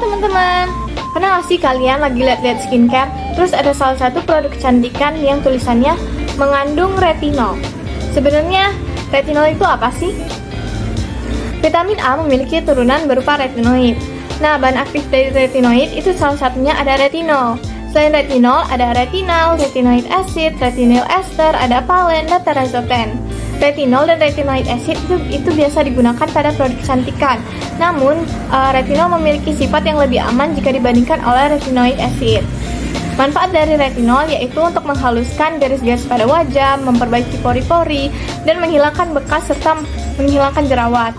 Halo teman-teman, pernah gak sih kalian lagi lihat-lihat skincare, terus ada salah satu produk kecantikan yang tulisannya mengandung retinol. Sebenarnya retinol itu apa sih? Vitamin A memiliki turunan berupa retinoid. Nah, bahan aktif dari retinoid itu salah satunya ada retinol. Selain retinol, ada retinal, retinoid acid, retinoid ester, ada palen, dan terazoten. Retinol dan retinoid acid itu biasa digunakan pada produk kecantikan. Namun, retinol memiliki sifat yang lebih aman jika dibandingkan oleh retinoid acid. Manfaat dari retinol yaitu untuk menghaluskan garis-garis pada wajah, memperbaiki pori-pori, dan menghilangkan bekas serta menghilangkan jerawat.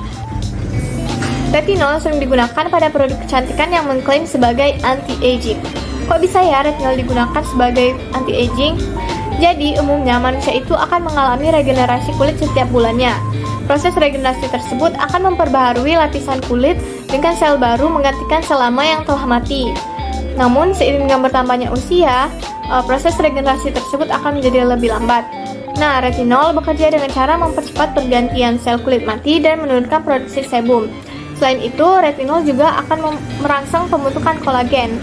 Retinol sering digunakan pada produk kecantikan yang mengklaim sebagai anti-aging. Kok bisa ya retinol digunakan sebagai anti-aging? Jadi, umumnya manusia itu akan mengalami regenerasi kulit setiap bulannya. Proses regenerasi tersebut akan memperbaharui lapisan kulit dengan sel baru menggantikan sel lama yang telah mati. Namun, seiring dengan bertambahnya usia, proses regenerasi tersebut akan menjadi lebih lambat. Nah, retinol bekerja dengan cara mempercepat pergantian sel kulit mati dan menurunkan produksi sebum. Selain itu, retinol juga akan merangsang pembentukan kolagen.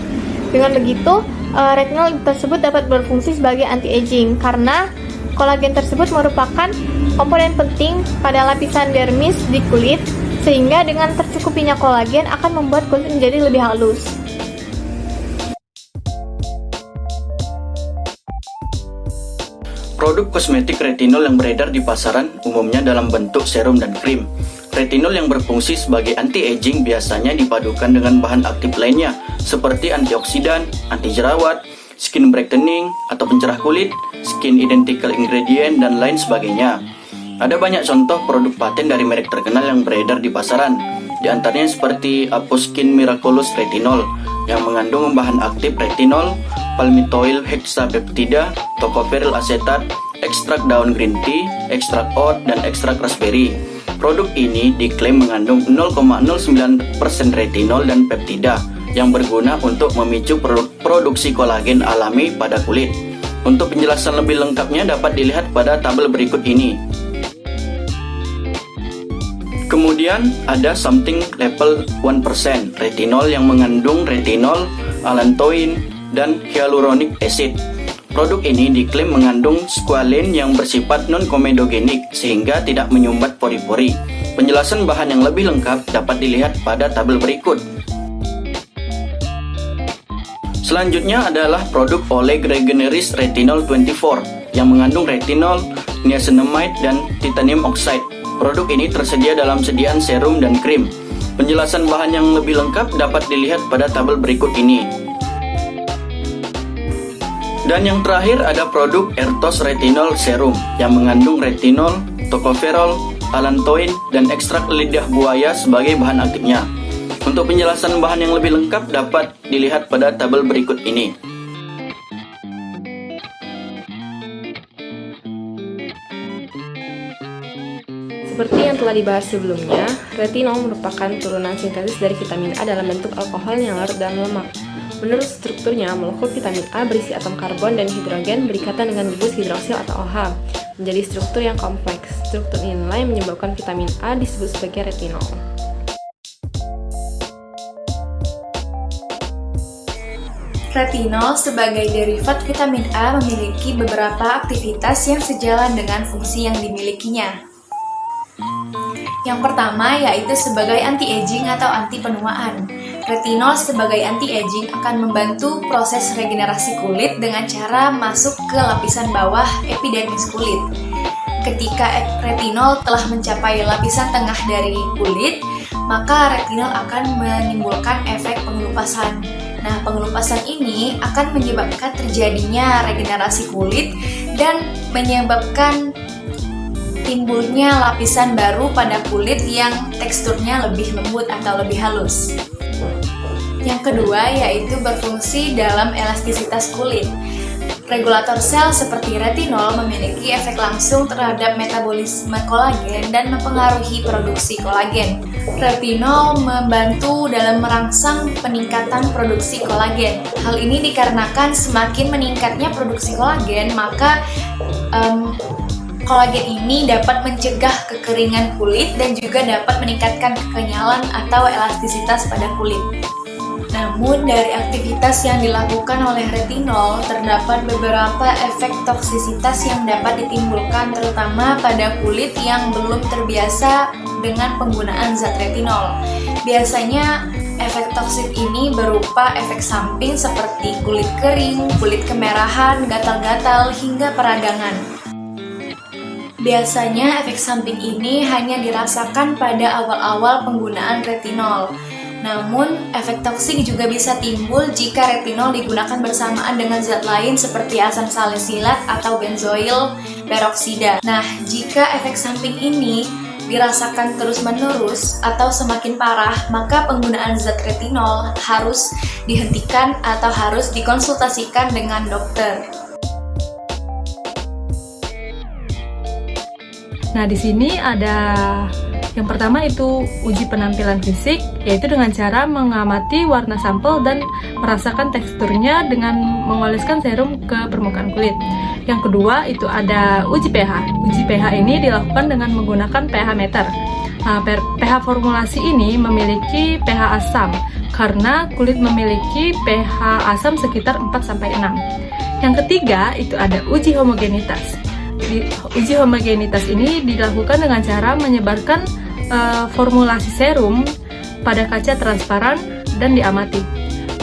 Dengan begitu, retinol tersebut dapat berfungsi sebagai anti-aging karena kolagen tersebut merupakan komponen penting pada lapisan dermis di kulit, sehingga dengan tercukupinya kolagen akan membuat kulit menjadi lebih halus. Produk kosmetik retinol yang beredar di pasaran umumnya dalam bentuk serum dan krim. Retinol yang berfungsi sebagai anti-aging biasanya dipadukan dengan bahan aktif lainnya seperti antioksidan, anti jerawat, skin brightening atau pencerah kulit, skin identical ingredient, dan lain sebagainya. Ada banyak contoh produk paten dari merek terkenal yang beredar di pasaran. Di antaranya seperti Aposkin Miraculous Retinol yang mengandung bahan aktif retinol, palmitoyl hexapeptida, tocopherol asetat, ekstrak daun green tea, ekstrak oat, dan ekstrak raspberry. Produk ini diklaim mengandung 0,09% retinol dan peptida yang berguna untuk memicu produksi kolagen alami pada kulit. Untuk penjelasan lebih lengkapnya dapat dilihat pada tabel berikut ini. Kemudian ada Something Level 1% retinol yang mengandung retinol, allantoin, dan hyaluronic acid. Produk ini diklaim mengandung squalene yang bersifat non-komedogenik sehingga tidak menyumbat pori-pori. Penjelasan bahan yang lebih lengkap dapat dilihat pada tabel berikut. Selanjutnya adalah produk Oleg Regeneris Retinol 24 yang mengandung retinol, niacinamide, dan titanium oxide. Produk ini tersedia dalam sediaan serum dan krim. Penjelasan bahan yang lebih lengkap dapat dilihat pada tabel berikut ini. Dan yang terakhir ada produk Ertos Retinol Serum yang mengandung retinol, tocopherol, allantoin, dan ekstrak lidah buaya sebagai bahan aktifnya. Untuk penjelasan bahan yang lebih lengkap dapat dilihat pada tabel berikut ini. Seperti yang telah dibahas sebelumnya, retinol merupakan turunan sintetis dari vitamin A dalam bentuk alkohol yang larut dalam lemak. Menurut strukturnya, molekul vitamin A berisi atom karbon dan hidrogen berikatan dengan gugus hidroksil atau OH, menjadi struktur yang kompleks. Struktur inilah yang menyebabkan vitamin A disebut sebagai retinol. Retinol sebagai derivat vitamin A memiliki beberapa aktivitas yang sejalan dengan fungsi yang dimilikinya. Yang pertama yaitu sebagai anti-aging atau anti penuaan. Retinol sebagai anti-aging akan membantu proses regenerasi kulit dengan cara masuk ke lapisan bawah epidermis kulit. Ketika retinol telah mencapai lapisan tengah dari kulit, maka retinol akan menimbulkan efek pengelupasan. Nah, pengelupasan ini akan menyebabkan terjadinya regenerasi kulit dan menyebabkan timbulnya lapisan baru pada kulit yang teksturnya lebih lembut atau lebih halus. Yang kedua yaitu berfungsi dalam elastisitas kulit. Regulator sel seperti retinol memiliki efek langsung terhadap metabolisme kolagen dan mempengaruhi produksi kolagen. Retinol membantu dalam merangsang peningkatan produksi kolagen. Hal ini dikarenakan semakin meningkatnya produksi kolagen, maka kolagen ini dapat mencegah kekeringan kulit dan juga dapat meningkatkan kekenyalan atau elastisitas pada kulit. Namun, dari aktivitas yang dilakukan oleh retinol, terdapat beberapa efek toksisitas yang dapat ditimbulkan terutama pada kulit yang belum terbiasa dengan penggunaan zat retinol. Biasanya, efek toksik ini berupa efek samping seperti kulit kering, kulit kemerahan, gatal-gatal, hingga peradangan. Biasanya efek samping ini hanya dirasakan pada awal-awal penggunaan retinol. Namun, efek toksik juga bisa timbul jika retinol digunakan bersamaan dengan zat lain seperti asam salisilat atau benzoil peroksida. Nah, jika efek samping ini dirasakan terus-menerus atau semakin parah, maka penggunaan zat retinol harus dihentikan atau harus dikonsultasikan dengan dokter. Nah, di sini ada yang pertama itu uji penampilan fisik, yaitu dengan cara mengamati warna sampel dan merasakan teksturnya dengan mengoleskan serum ke permukaan kulit. Yang kedua itu ada uji pH. Uji pH ini dilakukan dengan menggunakan pH meter. Nah, pH formulasi ini memiliki pH asam karena kulit memiliki pH asam sekitar 4-6. Yang ketiga itu ada uji homogenitas. Uji homogenitas ini dilakukan dengan cara menyebarkan formulasi serum pada kaca transparan dan diamati.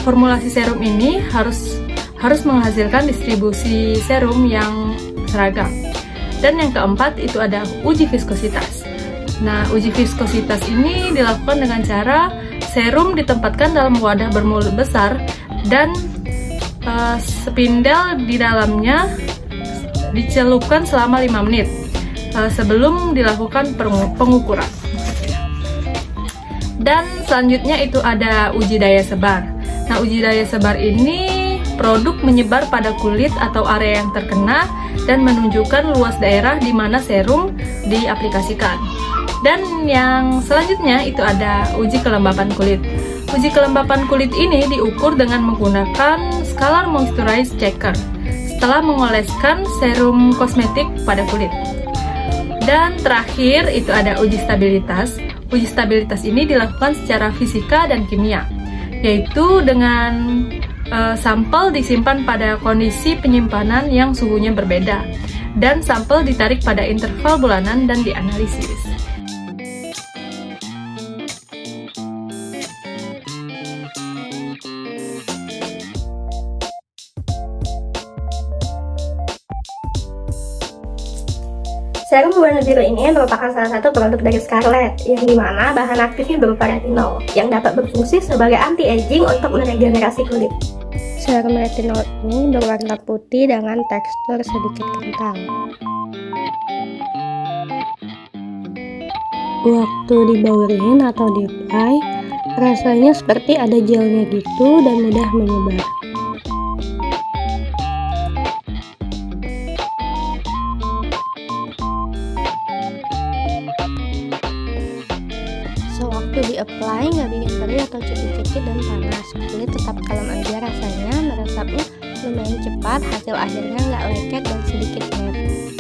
Formulasi serum ini harus menghasilkan distribusi serum yang seragam. Dan yang keempat itu ada uji viskositas. Nah, uji viskositas ini dilakukan dengan cara serum ditempatkan dalam wadah bermulut besar dan spindel di dalamnya dicelupkan selama 5 menit sebelum dilakukan pengukuran. Dan selanjutnya itu ada uji daya sebar. Nah, uji daya sebar ini produk menyebar pada kulit atau area yang terkena dan menunjukkan luas daerah di mana serum diaplikasikan. Dan yang selanjutnya itu ada uji kelembapan kulit. Uji kelembapan kulit ini diukur dengan menggunakan Scalar Moisturize Checker setelah mengoleskan serum kosmetik pada kulit. Dan terakhir itu ada uji stabilitas. Uji stabilitas ini dilakukan secara fisika dan kimia, yaitu dengan sampel disimpan pada kondisi penyimpanan yang suhunya berbeda dan sampel ditarik pada interval bulanan dan dianalisis. Serum berwarna biru ini merupakan salah satu produk dari Scarlett, yang dimana bahan aktifnya berupa retinol, yang dapat berfungsi sebagai anti-aging untuk meregenerasi kulit. Serum retinol ini berwarna putih dengan tekstur sedikit kental. Waktu dibaurin atau di-apply, rasanya seperti ada gelnya gitu dan mudah menyebar. Sewaktu di-apply nggak bikin perih atau cekit-cekit dan panas, kulit tetap kalem aja rasanya, meresapnya lumayan cepat, hasil akhirnya nggak lengket dan sedikit matte.